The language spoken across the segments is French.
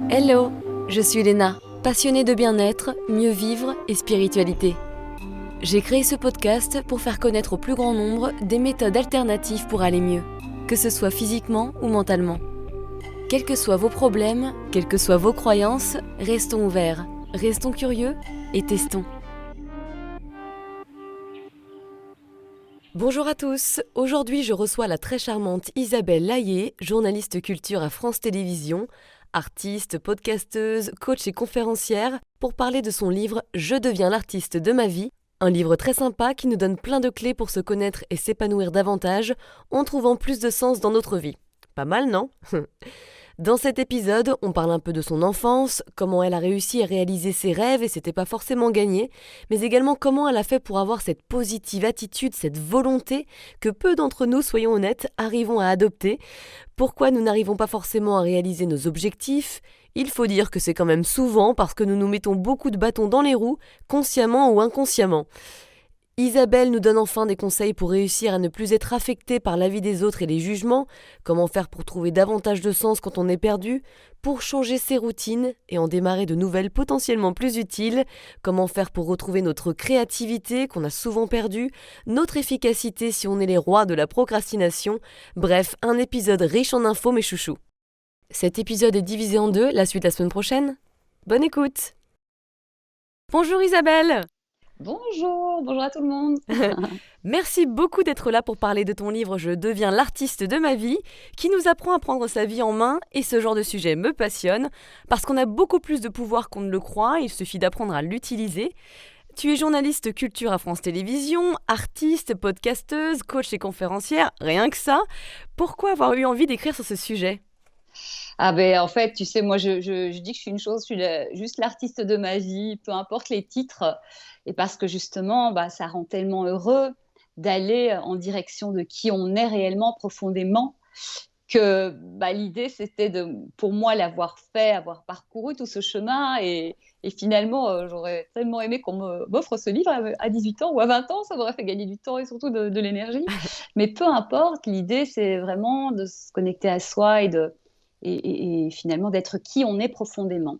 Hello, je suis Léna, passionnée de bien-être, mieux vivre et spiritualité. J'ai créé ce podcast pour faire connaître au plus grand nombre des méthodes alternatives pour aller mieux, que ce soit physiquement ou mentalement. Quels que soient vos problèmes, quelles que soient vos croyances, restons ouverts, restons curieux et testons. Bonjour à tous, aujourd'hui je reçois la très charmante Isabelle Laillé, journaliste culture à France Télévisions, artiste, podcasteuse, coach et conférencière, pour parler de son livre « Je deviens l'artiste de ma vie », un livre très sympa qui nous donne plein de clés pour se connaître et s'épanouir davantage en trouvant plus de sens dans notre vie. Pas mal, non ? Dans cet épisode, on parle un peu de son enfance, comment elle a réussi à réaliser ses rêves et c'était pas forcément gagné, mais également comment elle a fait pour avoir cette positive attitude, cette volonté que peu d'entre nous, soyons honnêtes, arrivons à adopter. Pourquoi nous n'arrivons pas forcément à réaliser nos objectifs ? Il faut dire que c'est quand même souvent parce que nous nous mettons beaucoup de bâtons dans les roues, consciemment ou inconsciemment. Isabelle nous donne enfin des conseils pour réussir à ne plus être affecté par l'avis des autres et les jugements, comment faire pour trouver davantage de sens quand on est perdu, pour changer ses routines et en démarrer de nouvelles potentiellement plus utiles, comment faire pour retrouver notre créativité qu'on a souvent perdue, notre efficacité si on est les rois de la procrastination, bref, un épisode riche en infos mes chouchous. Cet épisode est divisé en deux, la suite la semaine prochaine. Bonne écoute. Bonjour Isabelle. Bonjour à tout le monde. Merci beaucoup d'être là pour parler de ton livre « Je deviens l'artiste de ma vie » qui nous apprend à prendre sa vie en main et ce genre de sujet me passionne parce qu'on a beaucoup plus de pouvoir qu'on ne le croit, il suffit d'apprendre à l'utiliser. Tu es journaliste culture à France Télévisions, artiste, podcasteuse, coach et conférencière, rien que ça. Pourquoi avoir eu envie d'écrire sur ce sujet ? En fait, tu sais, moi, je dis que je suis une chose, juste l'artiste de ma vie, peu importe les titres. Et parce que justement, ça rend tellement heureux d'aller en direction de qui on est réellement, profondément, que l'idée, c'était pour moi, l'avoir fait, avoir parcouru tout ce chemin. Et finalement, j'aurais tellement aimé qu'on m'offre ce livre à 18 ans ou à 20 ans. Ça m'aurait fait gagner du temps et surtout de l'énergie. Mais peu importe, l'idée, c'est vraiment de se connecter à soi et finalement d'être qui on est profondément.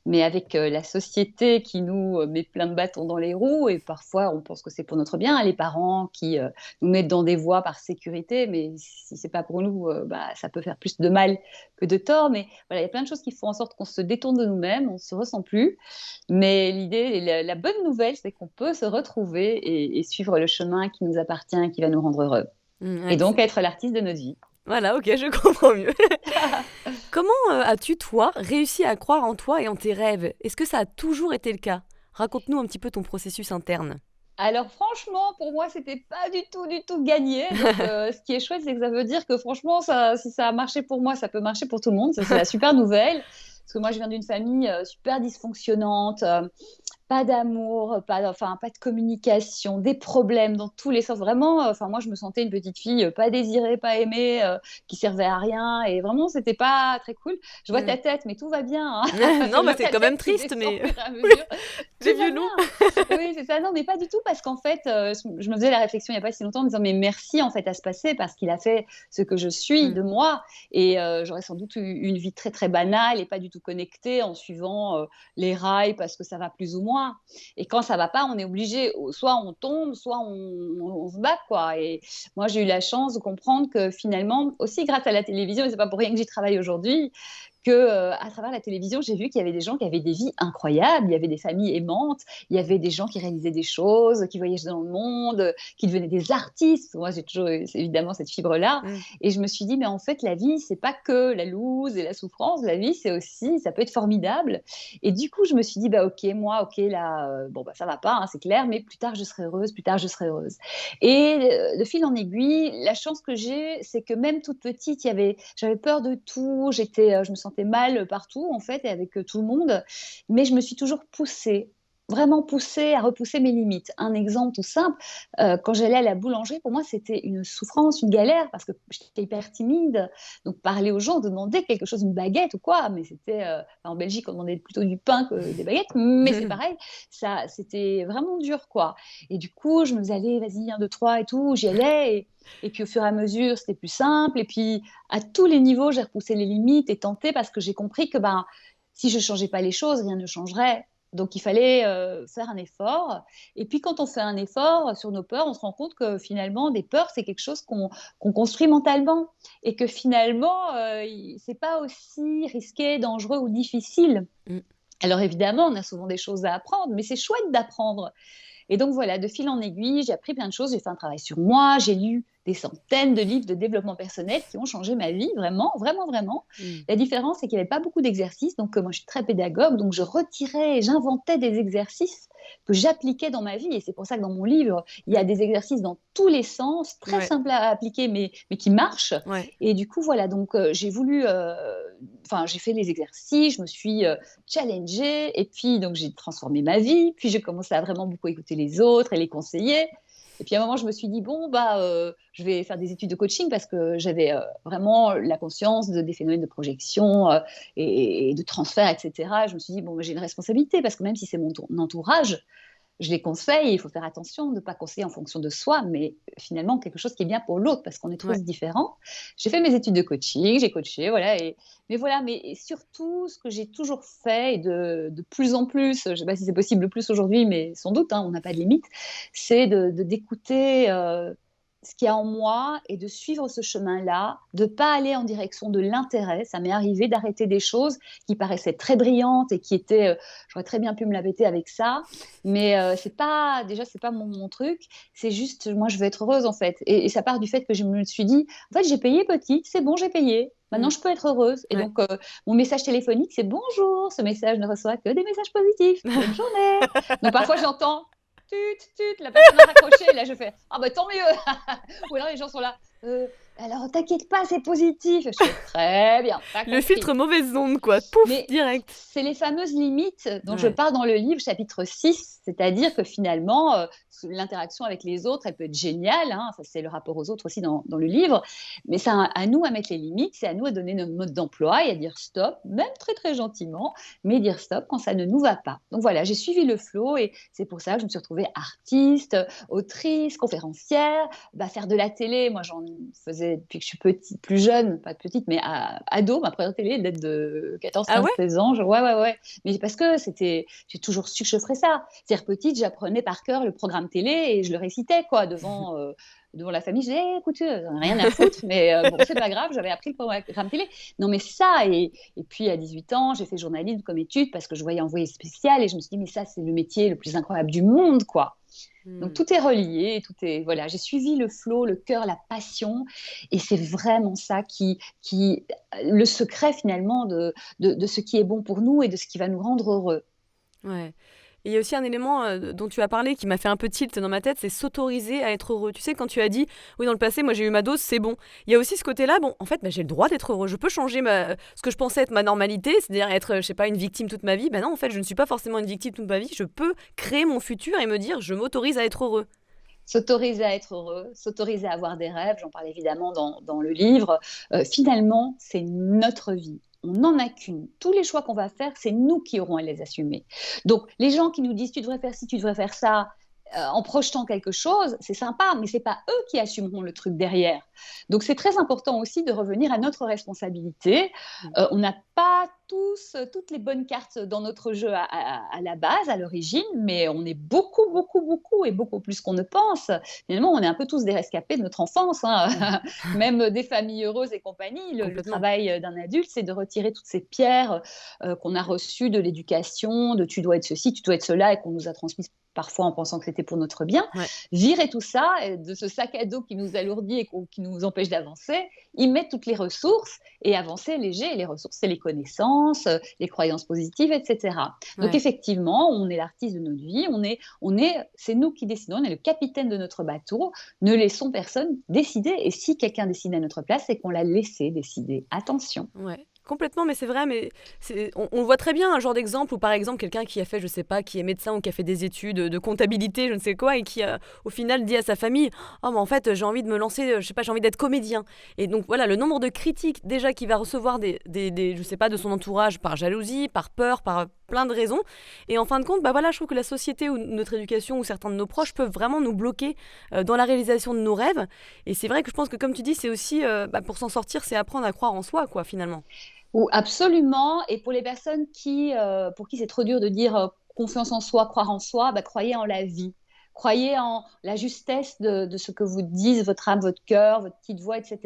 Mais avec la société qui nous met plein de bâtons dans les roues, et parfois on pense que c'est pour notre bien, les parents qui nous mettent dans des voies par sécurité, mais si c'est pas pour nous, ça peut faire plus de mal que de tort. Mais voilà, il y a plein de choses qui font en sorte qu'on se détourne de nous-mêmes, on se ressent plus. Mais l'idée, la bonne nouvelle, c'est qu'on peut se retrouver et suivre le chemin qui nous appartient, qui va nous rendre heureux. Et donc être l'artiste de notre vie. Voilà, ok, je comprends mieux. Comment as-tu, toi, réussi à croire en toi et en tes rêves ? Est-ce que ça a toujours été le cas ? Raconte-nous un petit peu ton processus interne. Alors franchement, pour moi, c'était pas du tout gagné. Donc, ce qui est chouette, c'est que ça veut dire que franchement, si ça a marché pour moi, ça peut marcher pour tout le monde. Ça, c'est la super nouvelle. Parce que moi, je viens d'une famille super dysfonctionnante. Pas d'amour, pas de communication, des problèmes dans tous les sens. Vraiment, moi, je me sentais une petite fille pas désirée, pas aimée, qui servait à rien. Et vraiment, c'était pas très cool. Je vois ta tête, mais tout va bien. Hein. Non, c'est quand même triste, mais J'ai vieux loup. Oui, c'est ça. Non, mais pas du tout, parce qu'en fait, je me faisais la réflexion il n'y a pas si longtemps en me disant, mais merci en fait à se passer parce qu'il a fait ce que je suis de moi. Et j'aurais sans doute eu une vie très très banale et pas du tout connectée en suivant les rails parce que ça va plus ou moins. Et quand ça va pas, on est obligé, soit on tombe, soit on se bat, quoi. Et moi, j'ai eu la chance de comprendre que finalement, aussi grâce à la télévision, et c'est pas pour rien que j'y travaille aujourd'hui, que à travers la télévision, j'ai vu qu'il y avait des gens qui avaient des vies incroyables, il y avait des familles aimantes, il y avait des gens qui réalisaient des choses, qui voyageaient dans le monde, qui devenaient des artistes. Moi, j'ai toujours eu, évidemment cette fibre-là. Et je me suis dit, mais en fait, la vie, c'est pas que la loose et la souffrance. La vie, c'est aussi, ça peut être formidable. Et du coup, je me suis dit, ok, là, ça va pas, hein, c'est clair, mais plus tard, je serai heureuse, plus tard, je serai heureuse. Et de fil en aiguille, la chance que j'ai, c'est que même toute petite, j'avais peur de tout, je me sentais mal partout, en fait, et avec tout le monde, mais je me suis toujours vraiment poussée à repousser mes limites. Un exemple tout simple, quand j'allais à la boulangerie, pour moi, c'était une souffrance, une galère, parce que j'étais hyper timide. Donc, parler aux gens, demander quelque chose, une baguette ou quoi, mais c'était... en Belgique, on demandait plutôt du pain que des baguettes, mais c'est pareil, ça, c'était vraiment dur, quoi. Et du coup, je me disais, allez, vas-y, 1, 2, 3 et tout, j'y allais, et puis au fur et à mesure, c'était plus simple. Et puis, à tous les niveaux, j'ai repoussé les limites et tenté parce que j'ai compris que si je changeais pas les choses, rien ne changerait. Donc, il fallait faire un effort. Et puis, quand on fait un effort sur nos peurs, on se rend compte que finalement, des peurs, c'est quelque chose qu'on construit mentalement. Et que finalement, c'est pas aussi risqué, dangereux ou difficile. Mm. Alors, évidemment, on a souvent des choses à apprendre, mais c'est chouette d'apprendre. Et donc voilà, de fil en aiguille, j'ai appris plein de choses, j'ai fait un travail sur moi, j'ai lu des centaines de livres de développement personnel qui ont changé ma vie, vraiment, vraiment, vraiment. La différence, c'est qu'il n'y avait pas beaucoup d'exercices, donc moi je suis très pédagogue, donc je retirais, j'inventais des exercices que j'appliquais dans ma vie, et c'est pour ça que dans mon livre, il y a des exercices dans tous les sens, très simples à appliquer, mais qui marchent. Et du coup, voilà, donc j'ai voulu, j'ai fait les exercices, je me suis challengée, et puis donc j'ai transformé ma vie, puis j'ai commencé à vraiment beaucoup écouter les autres et les conseiller. Et puis à un moment, je me suis dit, je vais faire des études de coaching parce que j'avais vraiment la conscience des phénomènes de projection et de transfert, etc. Je me suis dit, j'ai une responsabilité parce que même si c'est mon entourage, je les conseille, il faut faire attention de ne pas conseiller en fonction de soi, mais finalement quelque chose qui est bien pour l'autre, parce qu'on est tous différents. J'ai fait mes études de coaching, j'ai coaché, voilà. Mais surtout, ce que j'ai toujours fait, et de plus en plus, je ne sais pas si c'est possible le plus aujourd'hui, mais sans doute, on n'a pas de limite, c'est d'écouter ce qu'il y a en moi et de suivre ce chemin-là, de ne pas aller en direction de l'intérêt. Ça m'est arrivé d'arrêter des choses qui paraissaient très brillantes et qui étaient... j'aurais très bien pu me la péter avec ça, mais c'est pas mon truc. C'est juste, moi, je veux être heureuse, en fait. Et ça part du fait que je me suis dit, en fait, j'ai payé petite, c'est bon, j'ai payé. Maintenant, je peux être heureuse. Et donc, mon message téléphonique, c'est bonjour. Ce message ne reçoit que des messages positifs. Bonne journée. Donc, parfois, j'entends la personne a raccroché, et là je fais tant mieux. Ou alors les gens sont là, alors t'inquiète pas, c'est positif. Je fais très bien. Le filtre mauvaise onde, quoi, pouf, mais direct. C'est les fameuses limites dont je parle dans le livre, chapitre 6, c'est-à-dire que finalement, l'interaction avec les autres, elle peut être géniale, ça c'est le rapport aux autres aussi dans le livre, mais c'est à nous à mettre les limites, c'est à nous à donner notre mode d'emploi et à dire stop, même très très gentiment, mais dire stop quand ça ne nous va pas. Donc voilà, j'ai suivi le flow et c'est pour ça que je me suis retrouvée artiste, autrice, conférencière, faire de la télé. Moi j'en faisais depuis que je suis plus jeune, pas petite, mais ado, ma première télé date de 14, 15, 16 ans. Ouais. Mais parce que j'ai toujours su que je ferais ça. C'est-à-dire petite, j'apprenais par cœur le programme télé et je le récitais devant la famille. Je disais, écoute, j'en ai rien à foutre, mais c'est pas grave, j'avais appris le programme télé. Non, mais ça, et puis à 18 ans, j'ai fait journalisme comme étude parce que je voyais envoyé spécial et je me suis dit, mais ça, c'est le métier le plus incroyable du monde, quoi. Donc tout est relié, voilà. J'ai suivi le flow, le cœur, la passion, et c'est vraiment ça qui le secret finalement de ce qui est bon pour nous et de ce qui va nous rendre heureux. Ouais. Et il y a aussi un élément dont tu as parlé qui m'a fait un peu tilt dans ma tête, c'est s'autoriser à être heureux. Tu sais, quand tu as dit, oui, dans le passé, moi j'ai eu ma dose, c'est bon. Il y a aussi ce côté-là, en fait, j'ai le droit d'être heureux. Je peux changer ce que je pensais être ma normalité, c'est-à-dire être, je sais pas, une victime toute ma vie. Non, en fait, je ne suis pas forcément une victime toute ma vie. Je peux créer mon futur et me dire, je m'autorise à être heureux. S'autoriser à être heureux, s'autoriser à avoir des rêves, j'en parle évidemment dans le livre. Finalement, c'est notre vie. On n'en a qu'une. Tous les choix qu'on va faire, c'est nous qui aurons à les assumer. Donc, les gens qui nous disent « tu devrais faire ci, tu devrais faire ça », en projetant quelque chose, c'est sympa, mais ce n'est pas eux qui assumeront le truc derrière. Donc, c'est très important aussi de revenir à notre responsabilité. On n'a pas toutes les bonnes cartes dans notre jeu à la base, à l'origine, mais on est beaucoup, beaucoup, beaucoup, et beaucoup plus qu'on ne pense. Finalement, on est un peu tous des rescapés de notre enfance, même des familles heureuses et compagnie. Le travail d'un adulte, c'est de retirer toutes ces pierres qu'on a reçues de l'éducation, de « tu dois être ceci, tu dois être cela », et qu'on nous a transmises parfois en pensant que c'était pour notre bien. Virer tout ça, de ce sac à dos qui nous alourdit et qui nous empêche d'avancer, y mettre toutes les ressources et avancer léger. Et les ressources, c'est les connaissances, les croyances positives, etc. Donc effectivement, on est l'artiste de notre vie, c'est nous qui décidons, on est le capitaine de notre bateau, ne laissons personne décider. Et si quelqu'un décide à notre place, c'est qu'on l'a laissé décider. Attention. Ouais. Complètement, mais c'est vrai, mais on voit très bien un genre d'exemple où, par exemple, quelqu'un qui a fait, je sais pas, qui est médecin ou qui a fait des études de comptabilité, je ne sais quoi, et qui, au final, dit à sa famille « Oh, mais en fait, j'ai envie de me lancer, je sais pas, j'ai envie d'être comédien. » Et donc, voilà, le nombre de critiques, déjà, qu'il va recevoir je sais pas, de son entourage, par jalousie, par peur, par plein de raisons. Et en fin de compte, je trouve que la société ou notre éducation ou certains de nos proches peuvent vraiment nous bloquer dans la réalisation de nos rêves. Et c'est vrai que je pense que, comme tu dis, c'est aussi, pour s'en sortir, c'est apprendre à croire en soi, quoi, finalement. Ou absolument. Et pour les personnes pour qui c'est trop dur de dire confiance en soi, croire en soi, bah, croyez en la vie. Croyez en la justesse de ce que vous disent votre âme, votre cœur, votre petite voix, etc.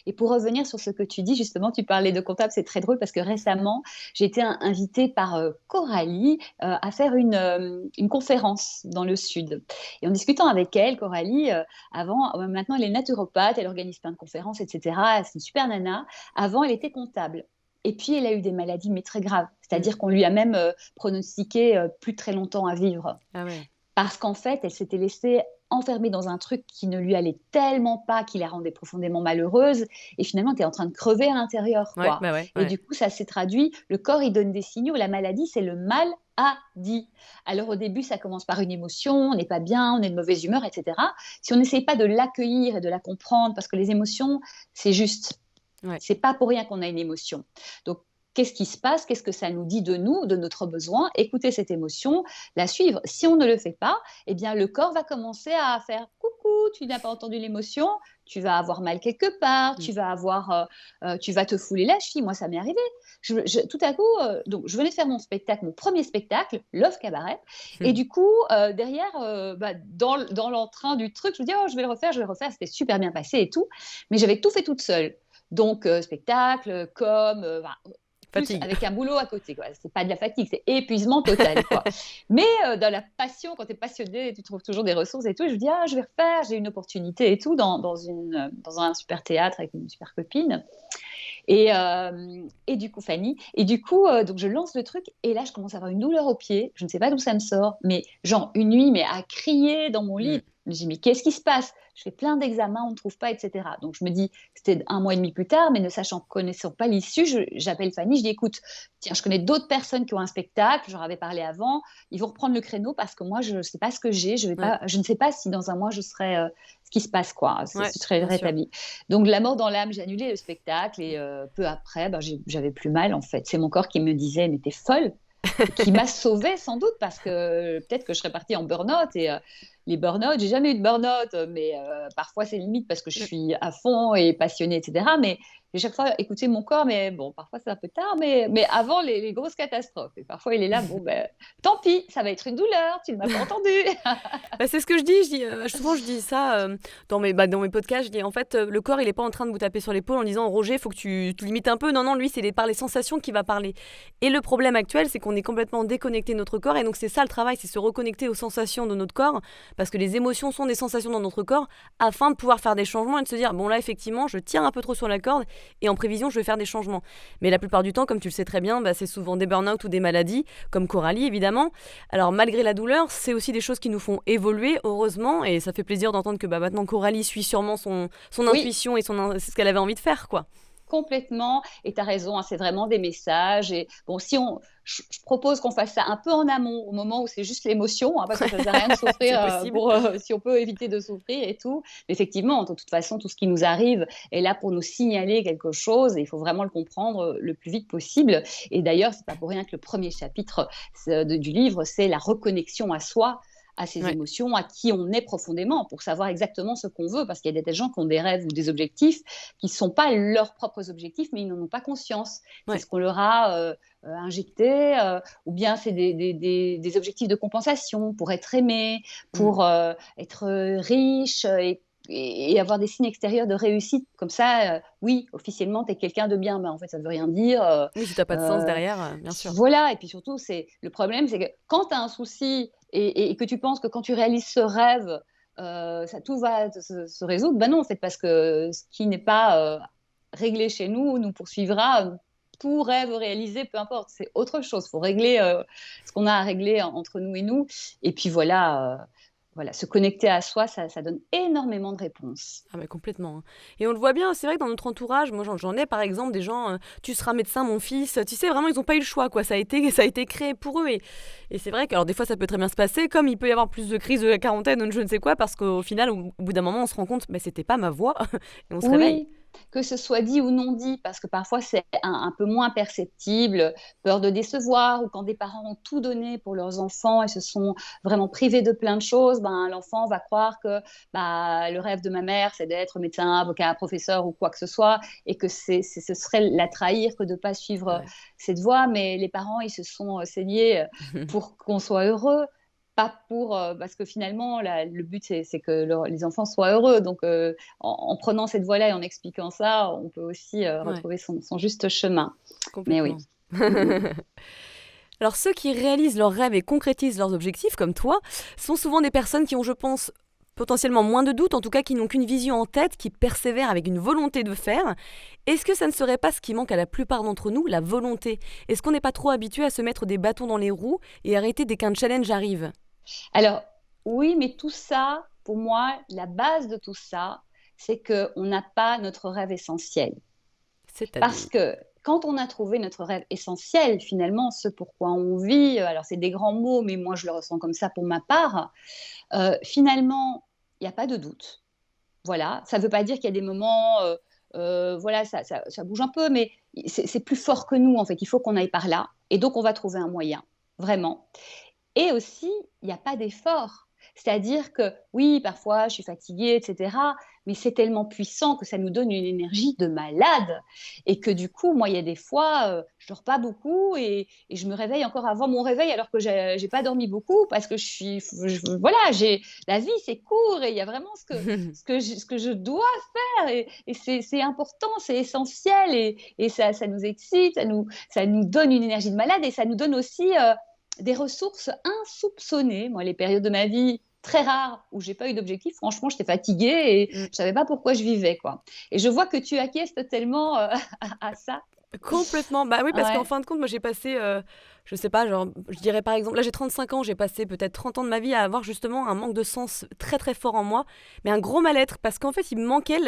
Et pour revenir sur ce que tu dis, justement, tu parlais de comptable, c'est très drôle parce que récemment, j'ai été invitée par Coralie à faire une conférence dans le Sud. Et en discutant avec elle, Coralie, maintenant elle est naturopathe, elle organise plein de conférences, etc. C'est une super nana. Avant, elle était comptable. Et puis, elle a eu des maladies, mais très graves. C'est-à-dire qu'on lui a même pronostiqué plus très longtemps à vivre. Ah ouais. Parce qu'en fait, elle s'était laissée enfermer dans un truc qui ne lui allait tellement pas, qui la rendait profondément malheureuse. Et finalement, elle était en train de crever à l'intérieur, Ouais, quoi. bah ouais, Et ouais. du coup, ça s'est traduit. Le corps, il donne des signaux. La maladie, c'est le mal a dit. Alors au début, ça commence par une émotion, on n'est pas bien, on est de mauvaise humeur, etc. Si on n'essaye pas de l'accueillir et de la comprendre, parce que les émotions, c'est juste. Ouais. C'est pas pour rien qu'on a une émotion. Donc, qu'est-ce qui se passe? Qu'est-ce que ça nous dit de nous, de notre besoin? Écouter cette émotion, la suivre. Si on ne le fait pas, eh bien, le corps va commencer à faire coucou, tu n'as pas entendu l'émotion, tu vas avoir mal quelque part, tu vas te fouler la cheville. Moi, ça m'est arrivé. Tout à coup, donc, je venais de faire mon premier spectacle, Love Cabaret, et du coup, derrière, dans l'entrain du truc, je me dis, oh, je vais le refaire. C'était super bien passé et tout, mais j'avais tout fait toute seule. Donc, spectacle, plus Fatigue. avec un boulot à côté. Quoi. C'est pas de la fatigue, c'est épuisement total. Quoi. Mais dans la passion, quand tu es passionné, tu trouves toujours des ressources et tout. Et je me dis, je vais refaire, j'ai une opportunité et tout dans un super théâtre avec une super copine. Et du coup, Fanny, donc je lance le truc et là, je commence à avoir une douleur au pied. Je ne sais pas d'où ça me sort, mais genre une nuit, mais à crier dans mon lit. Je me dis, mais qu'est-ce qui se passe? Je fais plein d'examens, on ne trouve pas, etc. Donc je me dis, c'était 1 mois et demi plus tard, mais connaissant pas l'issue, j'appelle Fanny, je dis, écoute, tiens, je connais d'autres personnes qui ont un spectacle, j'en avais parlé avant, ils vont reprendre le créneau parce que moi, je ne sais pas ce que j'ai, je ne sais pas si dans un mois, je serai ce qui se passe, quoi, je serai rétablie. Donc la mort dans l'âme, j'ai annulé le spectacle et peu après, j'avais plus mal, en fait. C'est mon corps qui me disait, mais t'es folle, qui m'a sauvée sans doute parce que peut-être que je serais partie en burn-out et les burn-out, j'ai jamais eu de burn-out, mais parfois c'est limite parce que je suis à fond et passionnée, etc. Mais j'ai chaque fois écouté mon corps, mais bon, parfois c'est un peu tard, mais avant les grosses catastrophes. Et parfois il est là, bon, tant pis, ça va être une douleur, tu ne m'as pas entendu. C'est ce que je dis, souvent je dis ça dans mes podcasts, je dis en fait le corps il est pas en train de vous taper sur l'épaule en disant Roger, il faut que tu te limites un peu. Non, lui c'est par les sensations qu'il va parler. Et le problème actuel, c'est qu'on est complètement déconnecté de notre corps et donc c'est ça le travail, c'est se reconnecter aux sensations de notre corps parce que les émotions sont des sensations dans notre corps afin de pouvoir faire des changements et de se dire bon là effectivement je tire un peu trop sur la corde et en prévision je vais faire des changements. Mais la plupart du temps, comme tu le sais très bien, c'est souvent des burn-out ou des maladies comme Coralie évidemment. Alors malgré la douleur, c'est aussi des choses qui nous font évoluer heureusement et ça fait plaisir d'entendre que maintenant Coralie suit sûrement son intuition et ce qu'elle avait envie de faire, quoi. Complètement, et tu as raison, c'est vraiment des messages. Et bon, je propose qu'on fasse ça un peu en amont, au moment où c'est juste l'émotion, parce que ça ne sert à rien de souffrir si on peut éviter de souffrir et tout. Mais effectivement, de toute façon, tout ce qui nous arrive est là pour nous signaler quelque chose et il faut vraiment le comprendre le plus vite possible. Et d'ailleurs, c'est pas pour rien que le premier chapitre du livre, c'est la reconnexion à soi, à ses émotions, à qui on est profondément, pour savoir exactement ce qu'on veut, parce qu'il y a des gens qui ont des rêves ou des objectifs qui ne sont pas leurs propres objectifs, mais ils n'en ont pas conscience. C'est ce qu'on leur a injecté, ou bien c'est des objectifs de compensation pour être aimé, pour être riche et avoir des signes extérieurs de réussite. Comme ça, oui, officiellement, tu es quelqu'un de bien, mais en fait, ça ne veut rien dire. Oui, si tu n'as pas de sens derrière, bien sûr. Voilà, et puis surtout, le problème, c'est que quand tu as un souci et que tu penses que quand tu réalises ce rêve, tout va se résoudre, non, en fait, parce que ce qui n'est pas réglé chez nous nous poursuivra. Tout rêve réalisé, peu importe, c'est autre chose. Il faut régler ce qu'on a à régler entre nous et nous. Et puis voilà, se connecter à soi, ça donne énormément de réponses. Ah mais complètement. Et on le voit bien, c'est vrai que dans notre entourage, moi j'en ai par exemple des gens, tu seras médecin mon fils, tu sais vraiment ils n'ont pas eu le choix, quoi. Ça a été créé pour eux et c'est vrai que alors des fois ça peut très bien se passer, comme il peut y avoir plus de crises de la quarantaine ou je ne sais quoi, parce qu'au final au bout d'un moment on se rend compte, c'était pas ma voie et on se réveille. que ce soit dit ou non dit, parce que parfois c'est un peu moins perceptible, peur de décevoir, ou quand des parents ont tout donné pour leurs enfants et se sont vraiment privés de plein de choses, l'enfant va croire que le rêve de ma mère, c'est d'être médecin, avocat, professeur ou quoi que ce soit, et que ce serait la trahir que de ne pas suivre cette voie. Mais les parents, ils se sont saignés pour qu'on soit heureux. Pas pour, parce que finalement, le but, c'est que les enfants soient heureux. Donc, en prenant cette voie-là et en expliquant ça, on peut aussi retrouver son juste chemin. Mais oui. Alors, ceux qui réalisent leurs rêves et concrétisent leurs objectifs, comme toi, sont souvent des personnes qui ont, je pense, potentiellement moins de doutes, en tout cas qui n'ont qu'une vision en tête, qui persévèrent avec une volonté de faire. Est-ce que ça ne serait pas ce qui manque à la plupart d'entre nous, la volonté ? Est-ce qu'on n'est pas trop habitué à se mettre des bâtons dans les roues et arrêter dès qu'un challenge arrive ? Alors, oui, mais tout ça, pour moi, la base de tout ça, c'est qu'on n'a pas notre rêve essentiel. Parce que quand on a trouvé notre rêve essentiel, finalement, ce pourquoi on vit, alors c'est des grands mots, mais moi je le ressens comme ça pour ma part, finalement, il n'y a pas de doute. Voilà, ça ne veut pas dire qu'il y a des moments, voilà, ça bouge un peu, mais c'est plus fort que nous, en fait. Il faut qu'on aille par là. Et donc, on va trouver un moyen, vraiment. Et aussi, il n'y a pas d'effort. C'est-à-dire que, oui, parfois, je suis fatiguée, etc. Mais c'est tellement puissant que ça nous donne une énergie de malade. Et que du coup, moi, il y a des fois, je ne dors pas beaucoup et je me réveille encore avant mon réveil alors que je n'ai pas dormi beaucoup parce que voilà, la vie, c'est court et il y a vraiment ce que je dois faire. Et c'est important, c'est essentiel et ça nous excite, ça nous donne une énergie de malade et ça nous donne aussi des ressources insoupçonnées. Moi, les périodes de ma vie très rares où j'ai pas eu d'objectif, franchement, j'étais fatiguée et je savais pas pourquoi je vivais, quoi. Et je vois que tu acquiesces tellement à ça. Complètement. Bah oui, parce qu'en fin de compte, moi, j'ai passé, je sais pas, genre, je dirais par exemple, là, j'ai 35 ans, j'ai passé peut-être 30 ans de ma vie à avoir justement un manque de sens très, très fort en moi, mais un gros mal-être, parce qu'en fait, il me manquait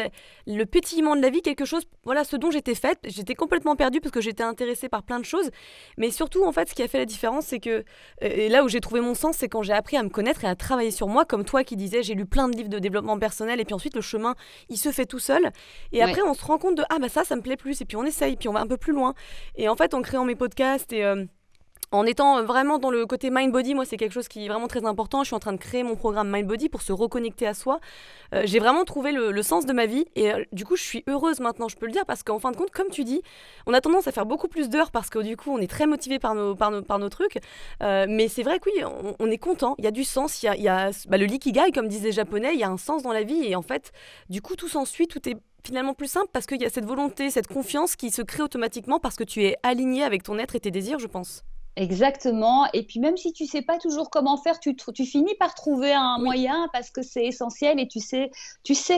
le pétillement de la vie, quelque chose, voilà, ce dont j'étais faite. J'étais complètement perdue parce que j'étais intéressée par plein de choses, mais surtout, en fait, ce qui a fait la différence, c'est que, et là où j'ai trouvé mon sens, c'est quand j'ai appris à me connaître et à travailler sur moi, comme toi qui disais, j'ai lu plein de livres de développement personnel, et puis ensuite, le chemin, il se fait tout seul, et après, on se rend compte de, ah bah ça me plaît plus, et puis on essaye, puis on va un peu plus loin. Et en fait, en créant mes podcasts et en étant vraiment dans le côté mind body, moi c'est quelque chose qui est vraiment très important. Je suis en train de créer mon programme mind body pour se reconnecter à soi. J'ai vraiment trouvé le sens de ma vie et du coup je suis heureuse maintenant, je peux le dire, parce qu'en fin de compte, comme tu dis, on a tendance à faire beaucoup plus d'heures parce que du coup on est très motivé par nos trucs, mais c'est vrai que oui, on est content, il y a du sens, il y a le l'ikigai comme disent les japonais, il y a un sens dans la vie et en fait du coup tout s'ensuit, tout est finalement plus simple parce qu'il y a cette volonté, cette confiance qui se crée automatiquement parce que tu es aligné avec ton être et tes désirs, je pense. Exactement. Et puis même si tu sais pas toujours comment faire, tu finis par trouver un moyen parce que c'est essentiel et tu sais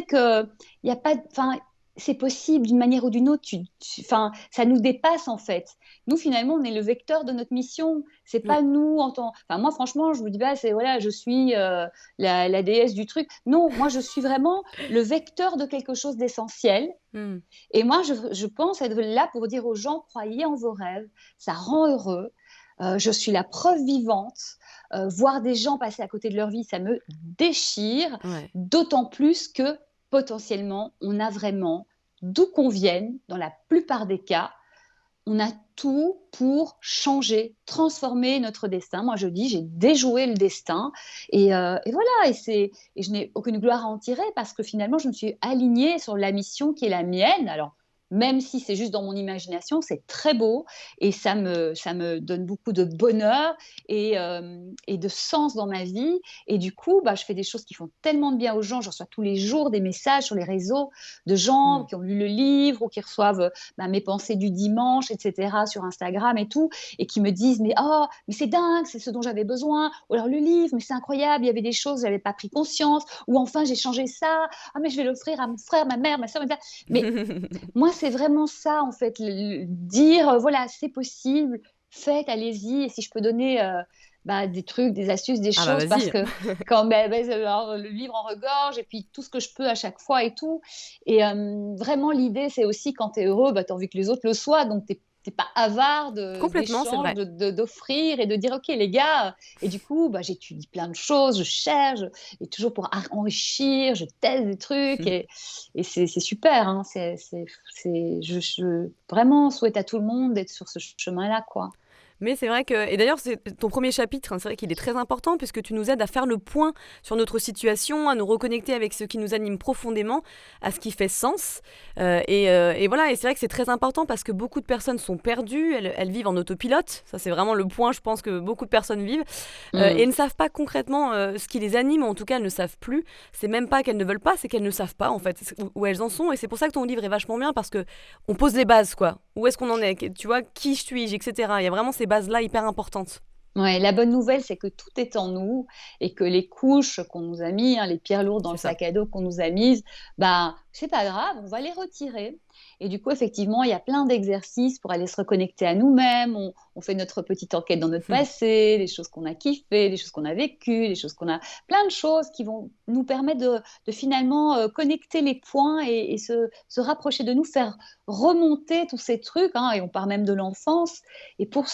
que il y a pas, enfin, c'est possible d'une manière ou d'une autre. Enfin, ça nous dépasse en fait. Nous finalement, on est le vecteur de notre mission. C'est pas nous en tant. Enfin, moi franchement, je vous dis pas, c'est voilà, je suis la déesse du truc. Non, moi je suis vraiment le vecteur de quelque chose d'essentiel. Et moi, je pense être là pour dire aux gens, croyez en vos rêves, ça rend heureux. Je suis la preuve vivante. Voir des gens passer à côté de leur vie, ça me déchire. D'autant plus que potentiellement, on a vraiment, d'où qu'on vienne, dans la plupart des cas, on a tout pour changer, transformer notre destin. Moi, je dis, j'ai déjoué le destin. Et voilà, et je n'ai aucune gloire à en tirer parce que finalement, je me suis alignée sur la mission qui est la mienne. Alors, même si c'est juste dans mon imagination, c'est très beau et ça me donne beaucoup de bonheur et de sens dans ma vie. Et du coup, je fais des choses qui font tellement de bien aux gens. Je reçois tous les jours des messages sur les réseaux de gens qui ont lu le livre ou qui reçoivent mes pensées du dimanche, etc., sur Instagram et tout, et qui me disent mais c'est dingue, c'est ce dont j'avais besoin. Ou alors le livre, mais c'est incroyable, il y avait des choses, je n'avais pas pris conscience. Ou enfin, j'ai changé ça. Ah, mais je vais l'offrir à mon frère, ma mère, ma soeur, mais moi, c'est vraiment ça, en fait, dire, voilà, c'est possible, faites, allez-y. Et si je peux donner des trucs, des astuces, des choses, parce que quand alors, le livre en regorge, et puis tout ce que je peux à chaque fois et tout. Et vraiment, l'idée, c'est aussi, quand tu es heureux, tu as envie que les autres le soient, donc tu t'es pas avare Complètement, c'est d'échanges, vrai. d'offrir et de dire ok les gars. Et du coup, bah, j'étudie plein de choses, je cherche, et toujours pour enrichir, je teste des trucs et c'est super. Hein, je vraiment souhaite à tout le monde d'être sur ce chemin-là, quoi. Mais c'est vrai que, et d'ailleurs, c'est ton premier chapitre, hein, c'est vrai qu'il est très important puisque tu nous aides à faire le point sur notre situation, à nous reconnecter avec ce qui nous anime profondément, à ce qui fait sens. Et voilà, et c'est vrai que c'est très important parce que beaucoup de personnes sont perdues, elles vivent en autopilote. Ça, c'est vraiment le point, je pense, que beaucoup de personnes vivent. Et Mm. ne savent pas concrètement ce qui les anime, ou en tout cas, elles ne savent plus. C'est même pas qu'elles ne veulent pas, c'est qu'elles ne savent pas, en fait, où elles en sont. Et c'est pour ça que ton livre est vachement bien parce que on pose les bases, quoi. Où est-ce qu'on en est? Tu vois, qui suis-je, etc. Il y a vraiment ces bases-là hyper importantes. Ouais, la bonne nouvelle, c'est que tout est en nous et que les couches qu'on nous a mis, hein, les pierres lourdes dans C'est le ça. sac à dos qu'on nous a mises, bah, c'est pas grave, on va les retirer. Et du coup, effectivement, il y a plein d'exercices pour aller se reconnecter à nous-mêmes. On fait notre petite enquête dans notre passé, les choses qu'on a kiffées, les choses qu'on a vécues, les choses qu'on a, plein de choses qui vont nous permettre de finalement connecter les points et se rapprocher de nous, faire remonter tous ces trucs, hein, et on part même de l'enfance. Et pour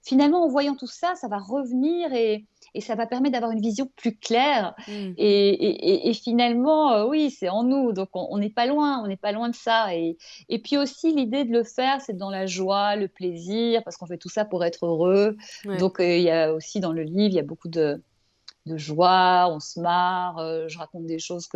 finalement, en voyant tout ça, ça va revenir et ça va permettre d'avoir une vision plus claire. Mm. Et finalement, oui, c'est en nous, donc on n'est pas loin, on n'est pas loin de ça. Et puis aussi, l'idée de le faire, c'est dans la joie, le plaisir, parce qu'on fait tout ça pour être heureux. Ouais. Donc il y a aussi dans le livre, il y a beaucoup de joie, on se marre, je raconte des choses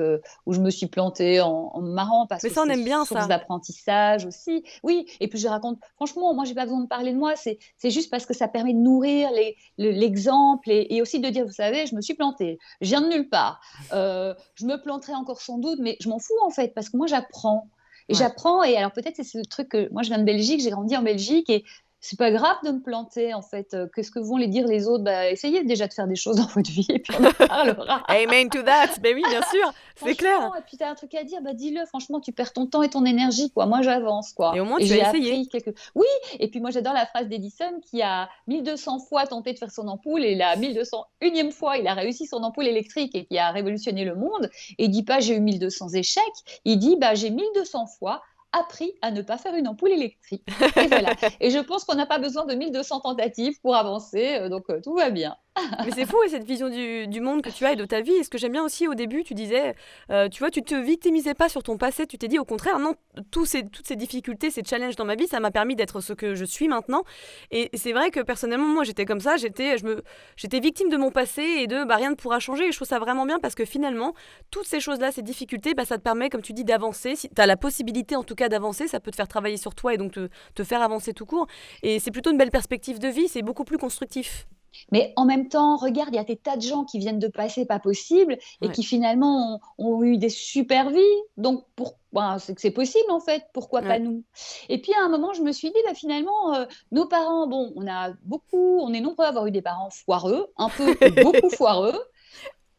où je me suis plantée en me marrant parce Mais que ça, on c'est aime bien source ça. d'apprentissage aussi. Oui, et puis je raconte, franchement, moi, j'ai pas besoin de parler de moi, c'est juste parce que ça permet de nourrir l'exemple et aussi de dire, vous savez, je me suis plantée, je viens de nulle part, je me planterai encore sans doute, mais je m'en fous en fait, parce que moi, j'apprends. Et Ouais. j'apprends, et alors peut-être c'est ce truc que moi je viens de Belgique, j'ai grandi en Belgique, et c'est pas grave de me planter en fait. Qu'est-ce que vont les dire les autres? Bah, essayez déjà de faire des choses dans votre vie et puis on en parlera. Amen to that. Ben oui, bien sûr, c'est clair. Franchement, et puis tu as un truc à dire, bah dis-le. Franchement, tu perds ton temps et ton énergie, quoi. Moi, j'avance, Et quoi. au moins, Et tu as j'ai essayé. appris quelques. Oui, et puis moi, j'adore la phrase d'Edison qui a 1200 fois tenté de faire son ampoule et la 1201e fois, il a réussi son ampoule électrique et qui a révolutionné le monde. Et il dit pas j'ai eu 1200 échecs, il dit bah j'ai 1200 fois appris à ne pas faire une ampoule électrique. Et voilà. Et je pense qu'on n'a pas besoin de 1200 tentatives pour avancer, donc tout va bien. Mais c'est fou, et cette vision du monde que tu as et de ta vie. Et ce que j'aime bien aussi au début, tu disais, tu vois, tu te victimisais pas sur ton passé, tu t'es dit au contraire, non, toutes ces difficultés, ces challenges dans ma vie, ça m'a permis d'être ce que je suis maintenant. Et c'est vrai que personnellement, moi j'étais comme ça, j'étais victime de mon passé et de bah, rien ne pourra changer. Et je trouve ça vraiment bien parce que finalement, toutes ces choses-là, ces difficultés, bah, ça te permet, comme tu dis, d'avancer. Si tu as la possibilité en tout cas d'avancer, ça peut te faire travailler sur toi et donc te faire avancer tout court. Et c'est plutôt une belle perspective de vie, c'est beaucoup plus constructif. Mais en même temps, regarde, il y a des tas de gens qui viennent de passer pas possible et Ouais. qui finalement ont eu des super vies. Donc, ben, c'est que c'est possible en fait. Pourquoi pas Ouais. nous? Et puis à un moment, je me suis dit, bah, finalement, nos parents, bon, on est nombreux à avoir eu des parents foireux, un peu ou beaucoup foireux.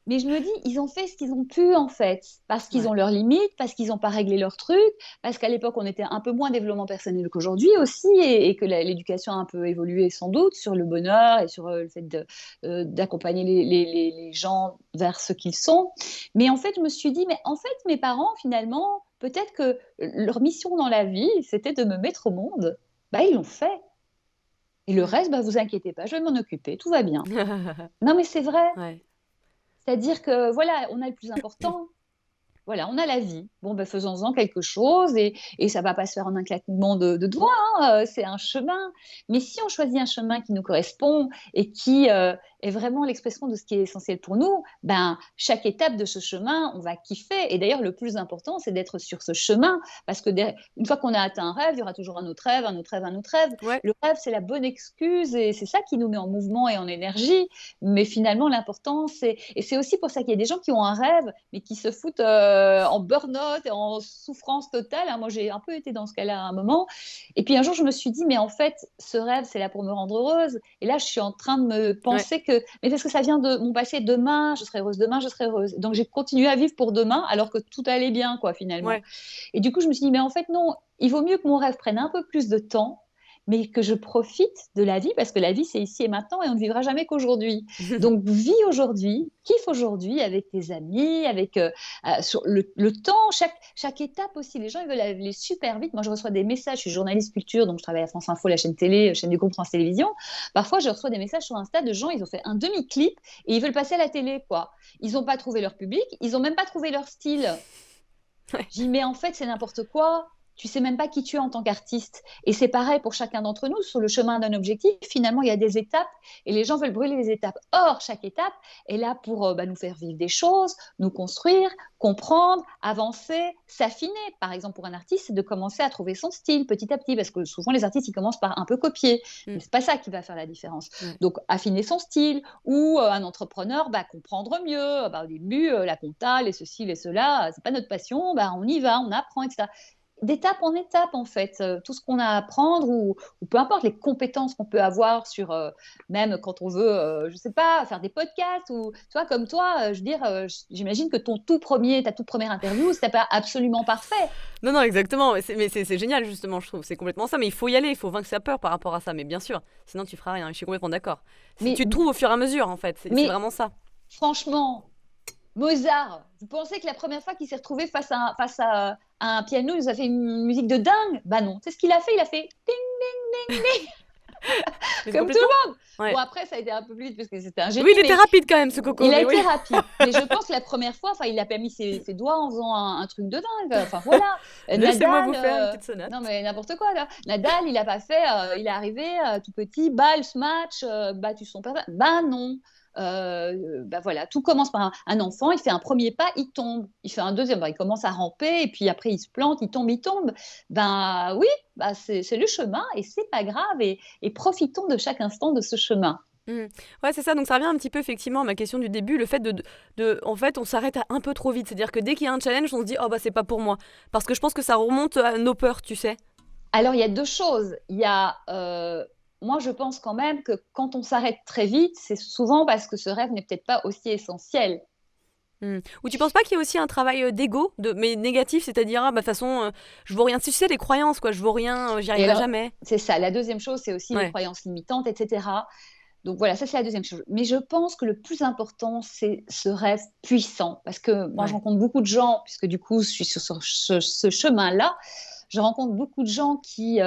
Mais je me dis, ils ont fait ce qu'ils ont pu, en fait, parce qu'ils Ouais. ont leurs limites, parce qu'ils n'ont pas réglé leurs trucs, parce qu'à l'époque, on était un peu moins développement personnel qu'aujourd'hui aussi, et que l'éducation a un peu évolué sans doute sur le bonheur et sur le fait d'accompagner les gens vers ce qu'ils sont. Mais en fait, je me suis dit, mais en fait, mes parents, finalement, peut-être que leur mission dans la vie, c'était de me mettre au monde. Bah, ils l'ont fait. Et le Ouais. reste, bah, vous inquiétez pas, je vais m'en occuper, tout va bien. Non, mais c'est vrai. Ouais. C'est-à-dire que voilà, on a le plus important. Voilà, on a la vie. Bon, ben, faisons-en quelque chose et ça va pas se faire en un claquement de doigts, hein, c'est un chemin. Mais si on choisit un chemin qui nous correspond et qui est vraiment l'expression de ce qui est essentiel pour nous, ben, chaque étape de ce chemin, on va kiffer. Et d'ailleurs, le plus important, c'est d'être sur ce chemin parce que une fois qu'on a atteint un rêve, il y aura toujours un autre rêve, un autre rêve, un autre rêve. Ouais. Le rêve, c'est la bonne excuse et c'est ça qui nous met en mouvement et en énergie. Mais finalement, l'important, et c'est aussi pour ça qu'il y a des gens qui ont un rêve, mais qui se foutent en burn-out et en souffrance totale. Hein. Moi, j'ai un peu été dans ce cas-là à un moment. Et puis un jour, je me suis dit, mais en fait, ce rêve, c'est là pour me rendre heureuse. Et là, je suis en train de me Ouais. penser que, mais parce que ça vient de mon passé, demain, je serai heureuse, demain, je serai heureuse. Donc, j'ai continué à vivre pour demain, alors que tout allait bien, quoi, finalement. Ouais. Et du coup, je me suis dit, mais en fait, non, il vaut mieux que mon rêve prenne un peu plus de temps, mais que je profite de la vie, parce que la vie, c'est ici et maintenant, et on ne vivra jamais qu'aujourd'hui. Donc, vis aujourd'hui, kiffe aujourd'hui avec tes amis, avec sur le temps, chaque étape aussi. Les gens, ils veulent aller super vite. Moi, je reçois des messages, je suis journaliste culture, donc je travaille à France Info, la chaîne télé, chaîne du groupe France Télévisions. Parfois, je reçois des messages sur Insta de gens, ils ont fait un demi-clip et ils veulent passer à la télé, quoi. Ils n'ont pas trouvé leur public, ils n'ont même pas trouvé leur style. Ouais. Je dis, mais en fait, c'est n'importe quoi. Tu sais même pas qui tu es en tant qu'artiste. Et c'est pareil pour chacun d'entre nous. Sur le chemin d'un objectif, finalement, il y a des étapes et les gens veulent brûler les étapes. Or, chaque étape est là pour nous faire vivre des choses, nous construire, comprendre, avancer, s'affiner. Par exemple, pour un artiste, c'est de commencer à trouver son style petit à petit. Parce que souvent, les artistes, ils commencent par un peu copier. Mais c'est pas ça qui va faire la différence. Ouais. Donc, affiner son style. Ou un entrepreneur, comprendre mieux. Au début, la compta, les ceci, les cela, c'est pas notre passion. On y va, on apprend, etc. D'étape en étape, en fait, tout ce qu'on a à apprendre ou peu importe les compétences qu'on peut avoir sur, même quand on veut, je sais pas, faire des podcasts ou, tu vois, comme toi, je veux dire, j'imagine que ta toute première interview, c'était pas absolument parfait. Non, exactement. Mais c'est génial, justement, je trouve. C'est complètement ça. Mais il faut y aller, il faut vaincre sa peur par rapport à ça. Mais bien sûr, sinon tu feras rien. Je suis complètement d'accord. Tu te trouves au fur et à mesure, en fait. C'est vraiment ça. Franchement, Mozart, vous pensez que la première fois qu'il s'est retrouvé face à un piano, il nous a fait une musique de dingue? Bah non, c'est ce qu'il a fait, il a fait ding, ding, ding, ding, comme tout le monde. Ouais. Bon, après, ça a été un peu plus vite parce que c'était un génie. Oui, il était rapide quand même, ce Coco. Il a été rapide. Mais je pense que la première fois, il a pas mis ses doigts en faisant un truc de dingue. Enfin, voilà. Laissez-moi vous faire une petite sonate. Non, mais n'importe quoi, là. Nadal, il a pas fait, il est arrivé tout petit, balle, smash, battu son père. Bah non. Voilà, tout commence par un enfant, il fait un premier pas, il tombe, il fait un deuxième, il commence à ramper et puis après il se plante, il tombe. Oui, c'est le chemin et c'est pas grave et profitons de chaque instant de ce chemin. Ouais, c'est ça. Donc ça revient un petit peu effectivement à ma question du début, le fait en fait, on s'arrête un peu trop vite. C'est-à-dire que dès qu'il y a un challenge, on se dit c'est pas pour moi, parce que je pense que ça remonte à nos peurs, tu sais. Alors il y a deux choses. Il y a moi, je pense quand même que quand on s'arrête très vite, c'est souvent parce que ce rêve n'est peut-être pas aussi essentiel. Ou tu penses pas qu'il y a aussi un travail d'ego, mais négatif, c'est-à-dire, de toute façon, je vaux rien. Tu sais, les croyances, quoi, je vaux rien, j'y arriverai jamais. C'est ça. La deuxième chose, c'est aussi les croyances limitantes, etc. Donc voilà, ça c'est la deuxième chose. Mais je pense que le plus important, c'est ce rêve puissant. Parce que moi, je rencontre beaucoup de gens, puisque du coup, je suis sur ce chemin-là. Je rencontre beaucoup de gens qui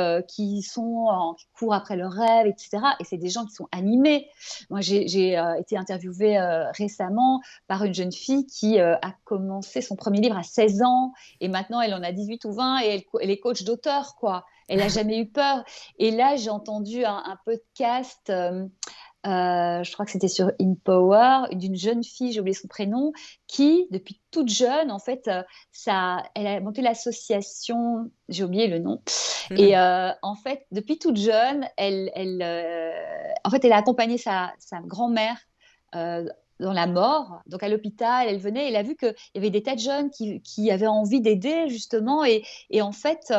courent après leurs rêves, etc. Et c'est des gens qui sont animés. Moi, j'ai été interviewée récemment par une jeune fille qui a commencé son premier livre à 16 ans. Et maintenant, elle en a 18 ou 20 et elle est coach d'auteur, quoi. Elle n'a jamais eu peur. Et là, j'ai entendu un podcast... je crois que c'était sur InPower, d'une jeune fille, j'ai oublié son prénom, qui, depuis toute jeune, en fait, elle a monté l'association, j'ai oublié le nom, et en fait, depuis toute jeune, en fait, elle a accompagné sa grand-mère dans la mort, donc à l'hôpital, elle venait, elle a vu qu'il y avait des tas de jeunes qui avaient envie d'aider, justement, et en fait,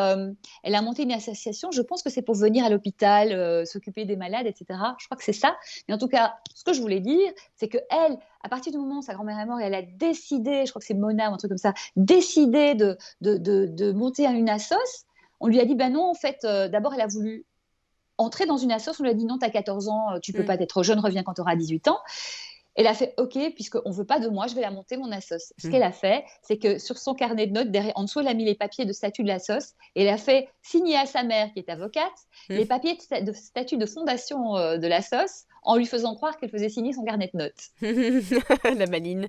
elle a monté une association, je pense que c'est pour venir à l'hôpital, s'occuper des malades, etc. Je crois que c'est ça, mais en tout cas, ce que je voulais dire, c'est qu'elle, à partir du moment où sa grand-mère est morte, elle a décidé, je crois que c'est Mona ou un truc comme ça, décidé de monter une assoce. On lui a dit, non, en fait, d'abord, elle a voulu entrer dans une assoce, on lui a dit, non, t'as 14 ans, tu peux pas être trop jeune, reviens quand tu auras 18 ans. Elle a fait OK, puisqu'on ne veut pas de moi, je vais la monter, mon assos. Ce qu'elle a fait, c'est que sur son carnet de notes, en dessous, elle a mis les papiers de statut de l'assos et elle a fait signer à sa mère, qui est avocate, les papiers de statut de fondation de l'assos en lui faisant croire qu'elle faisait signer son carnet de notes. La maline.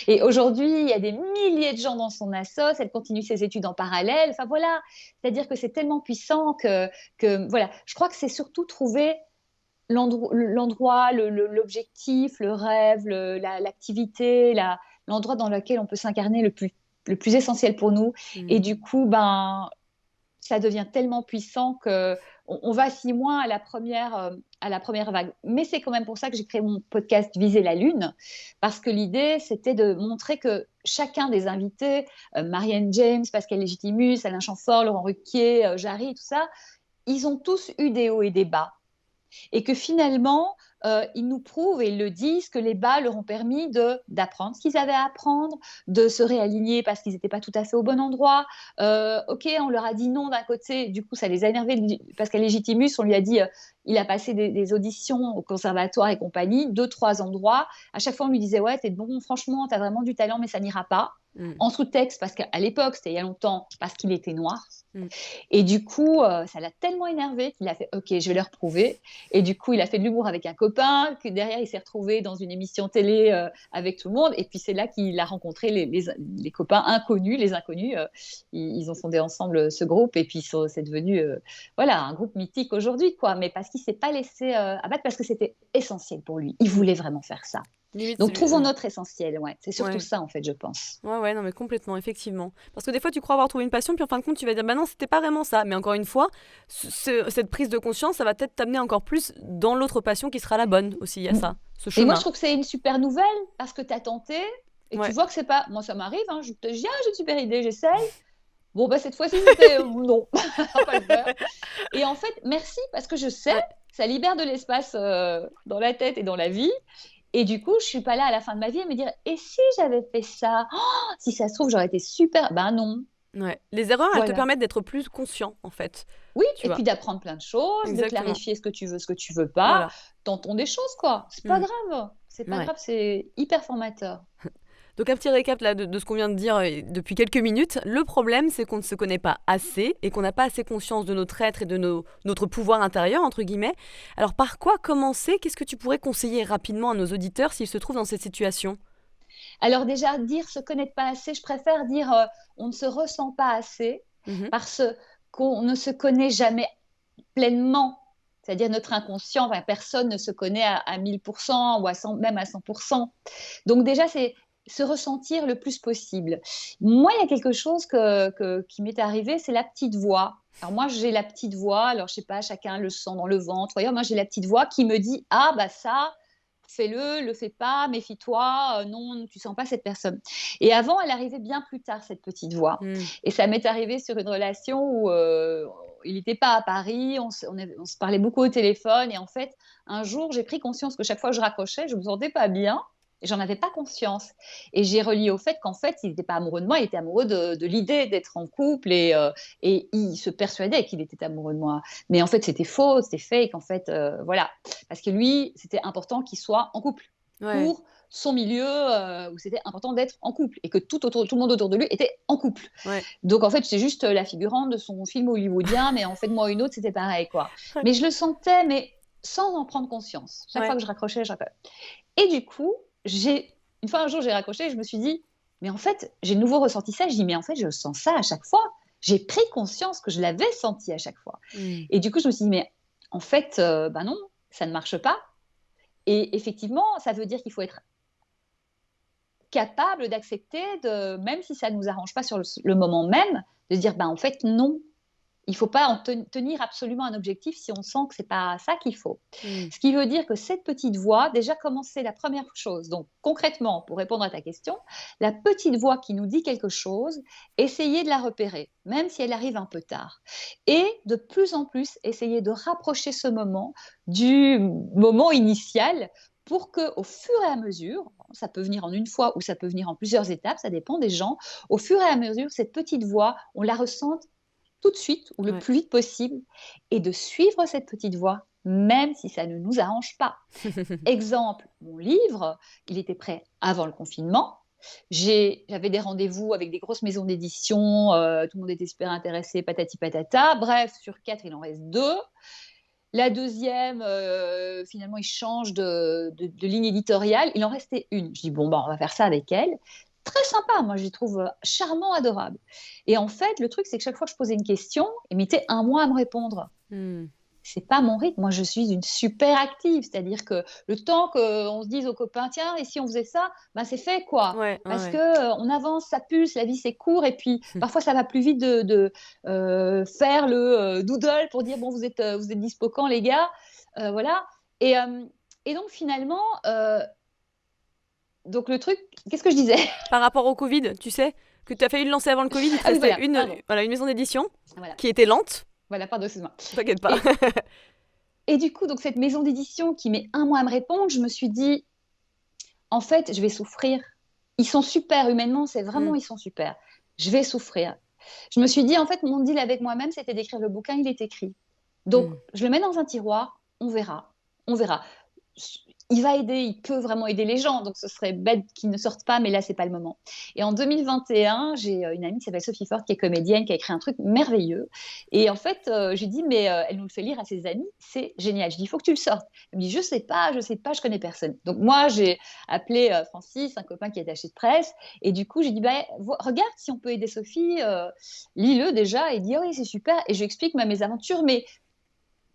Et aujourd'hui, il y a des milliers de gens dans son assos, elle continue ses études en parallèle. Enfin voilà, c'est-à-dire que c'est tellement puissant que voilà. Je crois que c'est surtout trouver l'endroit, l'objectif, le rêve, l'activité, l'endroit dans lequel on peut s'incarner le plus essentiel pour nous. Et du coup, ça devient tellement puissant qu'on va si moins à la première vague. Mais c'est quand même pour ça que j'ai créé mon podcast Viser la Lune, parce que l'idée, c'était de montrer que chacun des invités, Marianne James, Pascal Légitimus, Alain Chamfort, Laurent Ruquier, Jarry, tout ça, ils ont tous eu des hauts et des bas. Et que finalement, ils nous prouvent et ils le disent que les bas leur ont permis d'apprendre ce qu'ils avaient à apprendre, de se réaligner parce qu'ils n'étaient pas tout à fait au bon endroit. Ok, on leur a dit non d'un côté, du coup ça les a énervés parce qu'à Légitimus, on lui a dit il a passé des auditions au conservatoire et compagnie, 2-3 endroits. À chaque fois, on lui disait ouais, t'es bon, franchement, t'as vraiment du talent, mais ça n'ira pas. En sous-texte, parce qu'à l'époque, c'était il y a longtemps, parce qu'il était noir. Et du coup, ça l'a tellement énervé qu'il a fait « Ok, je vais leur prouver ». Et du coup, il a fait de l'humour avec un copain, que derrière, il s'est retrouvé dans une émission télé avec tout le monde. Et puis, c'est là qu'il a rencontré les copains inconnus, les inconnus. Ils ont fondé ensemble ce groupe. Et puis, c'est devenu voilà, un groupe mythique aujourd'hui, quoi. Mais parce qu'il ne s'est pas laissé abattre, parce que c'était essentiel pour lui. Il voulait vraiment faire ça. Limite, donc, trouvons notre essentiel, ouais. C'est surtout ça, en fait, je pense. Ouais, non, mais complètement, effectivement. Parce que des fois, tu crois avoir trouvé une passion, puis en fin de compte, tu vas dire, bah non, c'était pas vraiment ça. Mais encore une fois, cette prise de conscience, ça va peut-être t'amener encore plus dans l'autre passion qui sera la bonne aussi, il y a ça, ce chemin. Et moi, je trouve que c'est une super nouvelle, parce que tu as tenté, et tu vois que c'est pas... Moi, ça m'arrive, hein, je te dis, j'ai une super idée, j'essaye. Bon, bah, cette fois-ci, c'était non, pas le faire. Et en fait, merci, parce que je sais, ça libère de l'espace dans la tête et dans la vie. Et du coup, je suis pas là à la fin de ma vie à me dire et si j'avais fait ça, si ça se trouve, j'aurais été super. Ben non. Ouais. Les erreurs, elles te permettent d'être plus conscient, en fait. Oui, et puis d'apprendre plein de choses, de clarifier ce que tu veux pas. Tentons des choses, quoi. C'est pas grave. C'est pas grave, c'est hyper formateur. Donc un petit récap là, de ce qu'on vient de dire depuis quelques minutes. Le problème, c'est qu'on ne se connaît pas assez et qu'on n'a pas assez conscience de notre être et de notre pouvoir intérieur, entre guillemets. Alors par quoi commencer ? Qu'est-ce que tu pourrais conseiller rapidement à nos auditeurs s'ils se trouvent dans cette situation ? Alors déjà, dire se connaître pas assez, je préfère dire on ne se ressent pas assez parce qu'on ne se connaît jamais pleinement. C'est-à-dire notre inconscient, personne ne se connaît à 1000% ou même à 100%. Donc déjà, c'est se ressentir le plus possible. Moi, il y a quelque chose qui m'est arrivé, c'est la petite voix. Alors moi, j'ai la petite voix, alors je sais pas, chacun le sent dans le ventre. D'ailleurs, moi, j'ai la petite voix qui me dit « Ah, bah ça, fais-le, le fais pas, méfie-toi, non, tu sens pas cette personne. » Et avant, elle arrivait bien plus tard, cette petite voix. Et ça m'est arrivé sur une relation où il n'était pas à Paris, on se parlait beaucoup au téléphone. Et en fait, un jour, j'ai pris conscience que chaque fois que je raccrochais, je me sentais pas bien. Et j'en avais pas conscience. Et j'ai relié au fait qu'en fait, il n'était pas amoureux de moi, il était amoureux de l'idée d'être en couple et il se persuadait qu'il était amoureux de moi. Mais en fait, c'était faux, c'était fake, en fait, voilà. Parce que lui, c'était important qu'il soit en couple pour son milieu où c'était important d'être en couple et que tout le monde autour de lui était en couple. Donc, en fait, c'est juste la figurante de son film hollywoodien, mais en fait, moi, une autre, c'était pareil, quoi. Mais je le sentais, mais sans en prendre conscience. Chaque fois que je raccrochais, je raccrochais. Et du coup, une fois un jour j'ai raccroché et je me suis dit mais en fait j'ai de nouveau ressenti ça, je dis mais en fait je sens ça à chaque fois, j'ai pris conscience que je l'avais senti à chaque fois. Et du coup je me suis dit mais en fait non, ça ne marche pas. Et effectivement ça veut dire qu'il faut être capable d'accepter, même si ça ne nous arrange pas sur le moment même, de dire en fait non. Il ne faut pas en tenir absolument un objectif si on sent que ce n'est pas ça qu'il faut. Ce qui veut dire que cette petite voix, déjà commencer la première chose, donc concrètement, pour répondre à ta question, la petite voix qui nous dit quelque chose, essayez de la repérer, même si elle arrive un peu tard. Et de plus en plus, essayez de rapprocher ce moment du moment initial pour qu'au fur et à mesure, ça peut venir en une fois ou ça peut venir en plusieurs étapes, ça dépend des gens, au fur et à mesure, cette petite voix, on la ressente tout de suite ou le plus vite possible et de suivre cette petite voie, même si ça ne nous arrange pas. Exemple, mon livre, il était prêt avant le confinement. J'avais des rendez-vous avec des grosses maisons d'édition, tout le monde était super intéressé, patati patata. Bref, sur 4, il en reste 2. La deuxième, finalement, il change de ligne éditoriale. Il en restait une. Je dis, bon, on va faire ça avec elle. Très sympa, moi je les trouve charmant, adorable. Et en fait, le truc, c'est que chaque fois que je posais une question, il mettait 1 mois à me répondre. C'est pas mon rythme. Moi, je suis une super active, c'est-à-dire que le temps qu'on se dise aux copains, tiens, et si on faisait ça, c'est fait, quoi. Parce que on avance, ça pulse, la vie c'est court, et puis parfois ça va plus vite de faire le doodle pour dire bon, vous êtes dispo quand, les gars, voilà. Et donc finalement. Donc le truc, qu'est-ce que je disais ? Par rapport au Covid, tu sais, que tu as failli le lancer avant le Covid, il te restait une maison d'édition qui était lente. Voilà, pardon, excuse-moi. T'inquiète pas. Et du coup, donc cette maison d'édition qui met 1 mois à me répondre, je me suis dit, en fait, je vais souffrir. Ils sont super, humainement, c'est vraiment, ils sont super. Je vais souffrir. Je me suis dit, en fait, mon deal avec moi-même, c'était d'écrire le bouquin, il est écrit. Donc, je le mets dans un tiroir, on verra. On verra. Il va aider, il peut vraiment aider les gens, donc ce serait bête qu'il ne sorte pas, mais là, c'est pas le moment. Et en 2021, j'ai une amie qui s'appelle Sophie Forte, qui est comédienne, qui a écrit un truc merveilleux. Et en fait, j'ai dit, mais elle nous le fait lire à ses amis, c'est génial. Je dis, il faut que tu le sortes. Elle me dit, je sais pas, je connais personne. Donc moi, j'ai appelé Francis, un copain qui est attaché de presse, et du coup, j'ai dit, bah, regarde si on peut aider Sophie, lis-le déjà, et il dit, oh, oui, c'est super. Et je lui explique ma mésaventure, mais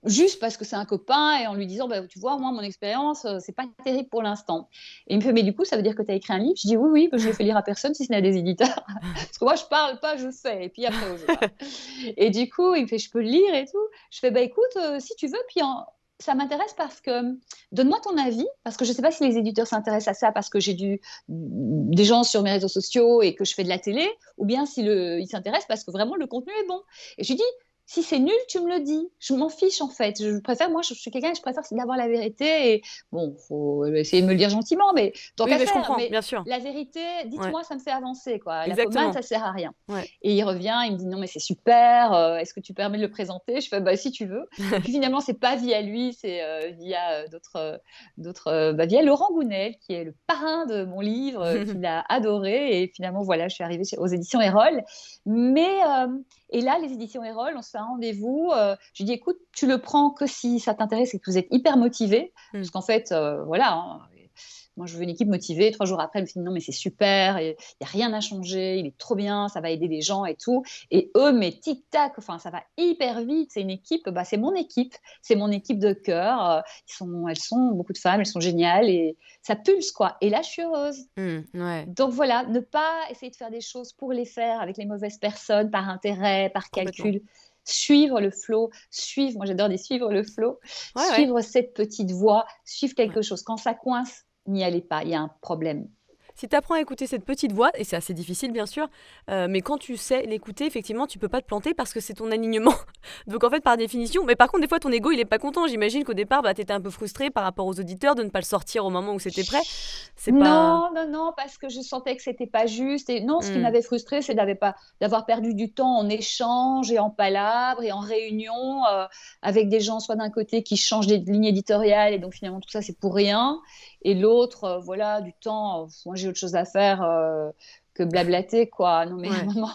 juste parce que c'est un copain et en lui disant, bah, tu vois, moi, mon expérience, c'est pas terrible pour l'instant. Et il me fait, mais du coup, ça veut dire que tu as écrit un livre? Je dis, oui, oui, que je l'ai fait lire à personne, si ce n'est à des éditeurs. Parce que moi, je parle pas, je fais. Et puis après, je vois. Et du coup, il me fait, je peux le lire et tout. Je fais, bah écoute, si tu veux, puis ça m'intéresse parce que, donne-moi ton avis, parce que je sais pas si les éditeurs s'intéressent à ça parce que j'ai des gens sur mes réseaux sociaux et que je fais de la télé, ou bien ils s'intéressent parce que vraiment le contenu est bon. Et je lui dis, si c'est nul, tu me le dis. Je m'en fiche en fait. Je préfère, moi, je suis quelqu'un, je préfère d'avoir la vérité. Et bon, faut essayer de me le dire gentiment, mais tant qu'à mais je faire. comprends, Mais bien sûr. la vérité, dites-moi, ça me fait avancer, quoi. La Exactement. pommade, ça sert à rien. Ouais. Et il revient, il me dit non, mais c'est super. Est-ce que tu permets de le présenter? Je fais bah si tu veux. Et puis finalement, c'est pas via lui, c'est via via Laurent Gounel, qui est le parrain de mon livre, qu'il a adoré. Et finalement, voilà, je suis arrivée aux éditions Erol. Mais et là, les éditions Erol, on se fait un rendez-vous. Je lui dis, écoute, tu le prends que si ça t'intéresse et que vous êtes hyper motivé. Parce qu'en fait, voilà, hein, moi, je veux une équipe motivée. 3 jours après, elle me dit, non, mais c'est super, il n'y a rien à changer, il est trop bien, ça va aider les gens et tout. Et eux, mais tic-tac, enfin, ça va hyper vite. C'est une équipe, bah, c'est mon équipe de cœur. Elles sont beaucoup de femmes, elles sont géniales et ça pulse, quoi. Et là, je suis heureuse. Ouais. Donc voilà, ne pas essayer de faire des choses pour les faire avec les mauvaises personnes, par intérêt, par calcul. Suivre le flow, moi j'adore suivre le flow, suivre cette petite voix, suivre quelque chose. Quand ça coince, n'y allez pas, il y a un problème. Si tu apprends à écouter cette petite voix, et c'est assez difficile bien sûr, mais quand tu sais l'écouter, effectivement, tu peux pas te planter parce que c'est ton alignement. Donc en fait, par définition, mais par contre, des fois, ton ego, il est pas content. J'imagine qu'au départ, bah, tu étais un peu frustré par rapport aux auditeurs de ne pas le sortir au moment où c'était prêt. Non, parce que je sentais que c'était pas juste. Et non, ce qui m'avait frustrée, c'est d'avoir perdu du temps en échange et en palabres et en réunion avec des gens, soit d'un côté qui changent des lignes éditoriales et donc finalement tout ça c'est pour rien, et l'autre, voilà, du temps. Moi j'ai autre chose à faire que blablater, quoi. Non mais à un moment,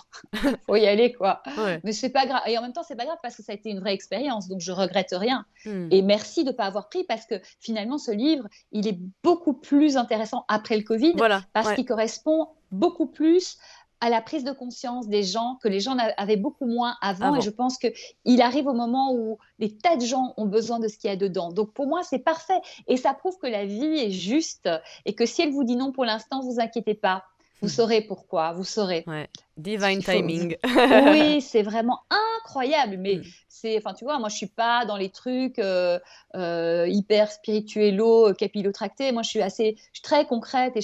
faut y aller, quoi. Mais c'est pas grave. Et en même temps, c'est pas grave parce que ça a été une vraie expérience, donc je regrette rien. Et merci de pas avoir pris parce que finalement, ce livre, il est beaucoup plus intéressant après le Covid parce qu'il correspond beaucoup plus à la prise de conscience des gens, que les gens avaient beaucoup moins avant. Et je pense qu'il arrive au moment où des tas de gens ont besoin de ce qu'il y a dedans. Donc pour moi, c'est parfait. Et ça prouve que la vie est juste et que si elle vous dit non pour l'instant, vous inquiétez pas. Vous saurez pourquoi, vous saurez. Ouais. Divine timing. Oui, c'est vraiment incroyable. Mais enfin, tu vois, moi, je suis pas dans les trucs hyper spirituello, capillotractés. Moi, je suis très concrète et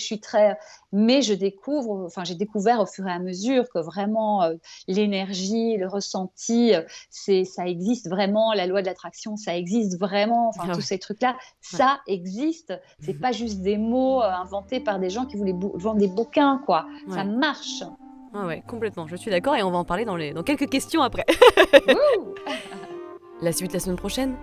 mais j'ai découvert au fur et à mesure que vraiment l'énergie, le ressenti, ça existe vraiment. La loi de l'attraction, ça existe vraiment. Enfin, tous ces trucs-là, ça existe. C'est pas juste des mots inventés par des gens qui voulaient vendre des bouquins, quoi. Ça marche. Ah ouais, complètement, je suis d'accord et on va en parler dans quelques questions après. La suite la semaine prochaine.